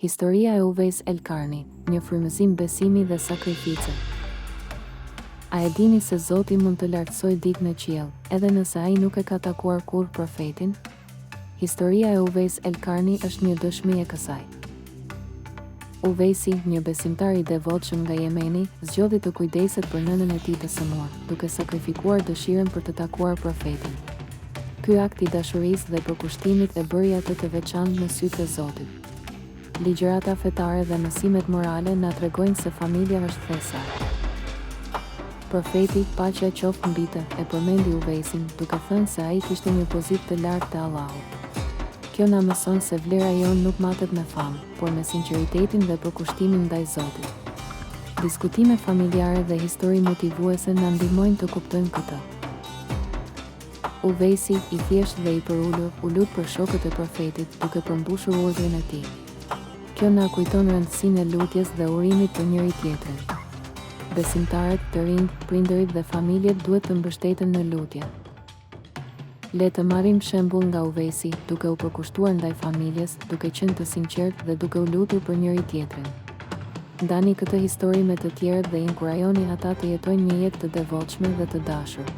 Historia e Uwejs el Karni, një frymëzim besimi dhe sakrifice. A e dini se Zoti mund të lartësoj dikë në qiell, edhe nëse ai nuk e ka takuar kurrë profetin? Historia e Uwejs el Karni është një dëshmi e kësaj. Uwejsi, një besimtar i devotshëm nga Jemeni, zgjodhi të kujdeset për nënën e tij të sënuar, duke sakrifikuar dëshirën për të takuar profetin. Ky akt i dashurisë dhe përkushtimit e bëri atë të veçantë në sytë e Zotit. Ligjërata fetare dhe mësimet morale na tregojnë se familja është thesar. Profeti, paqja qoftë mbi të, e përmendi Uwejsin, duke thënë se ai kishte një pozitë të lartë te Allahu. Kjo na mëson se vlera jonë nuk matet me famë, por me sinqeritetin dhe përkushtimin ndaj Zotit. Diskutime familjare dhe histori motivuese na ndihmojnë të kuptojmë këtë. Uwejsi, i thjeshtë dhe i përulur, u lut për shokët e profetit, duke përmbushur urdhrin e tij. Kjo na kujton rëndësinë e lutjes dhe urimit për njëri tjetrin. Besimtarët, të rinj, prindërit dhe familjet duhet të mbështeten në lutje. Le të marrim shembull nga Uwejsi, duke u përkushtuar ndaj familjes, duke qenë të sinqertë dhe duke u lutur për njëri tjetrin. Ndani këtë histori me të tjerët dhe inkurajoni ata të jetojnë një jetë të devotshme dhe të dashur.